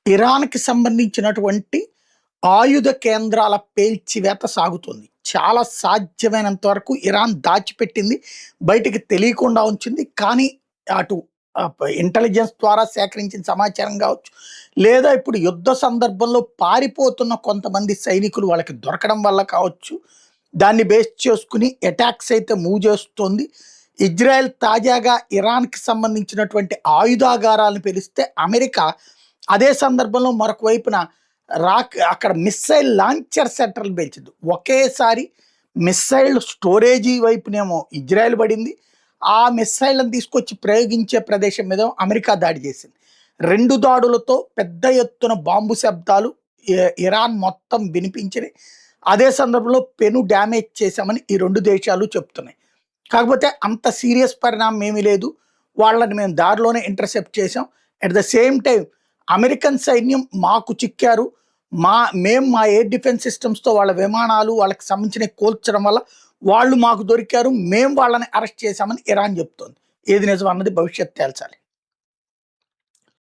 ఇరాన్‌కి సంబంధించినటువంటి ఆయుధ కేంద్రాల పేల్చివేత సాగుతుంది. చాలా సాధ్యమైనంత వరకు ఇరాన్ దాచిపెట్టింది. బయటికి తెలియకుండా ఉంచింది. కానీ అటు ఇంటెలిజెన్స్ ద్వారా సేకరించిన సమాచారం కావచ్చు, లేదా ఇప్పుడు యుద్ధ సందర్భంలో పారిపోతున్న కొంతమంది సైనికులు వాళ్ళకి దొరకడం వల్ల కావచ్చు, దాన్ని బేస్ చేసుకుని అటాక్స్ అయితే మూవ్ చేస్తోంది. ఇజ్రాయెల్ తాజాగా ఇరాన్‌కి సంబంధించినటువంటి ఆయుధాగారాలను పిలిస్తే అమెరికా అదే సందర్భంలో మరొక వైపున అక్కడ మిస్సైల్ లాంచర్ సెంటర్లు పేల్చింది. ఒకేసారి మిస్సైల్ స్టోరేజీ వైపునేమో ఇజ్రాయెల్ పడింది. ఆ మిస్సైల్‌లను తీసుకొచ్చి ప్రయోగించే ప్రదేశం మీద అమెరికా దాడి చేసింది. 2 దాడులతో పెద్ద ఎత్తున బాంబు శబ్దాలు ఇరాన్ మొత్తం వినిపించినాయి. అదే సందర్భంలో పెను డ్యామేజ్ చేశామని ఈ 2 దేశాలు చెప్తున్నాయి. కాకపోతే అంత సీరియస్ పరిణామం ఏమీ లేదు. వాళ్ళని మేము దారిలోనే ఇంటర్సెప్ట్ చేసాం. At the same time American సైన్యం మాకు చిక్కారు. మేము మా ఎయిర్ డిఫెన్స్ సిస్టమ్స్‌తో వాళ్ళ విమానాలు వాళ్ళకి సంబంధించినవి కూల్చడం వల్ల వాళ్ళు మాకు దొరికారు. మేము వాళ్ళని అరెస్ట్ చేశామని ఇరాన్ చెప్తోంది. ఏది నిజం అన్నది భవిష్యత్తు తేల్చాలి.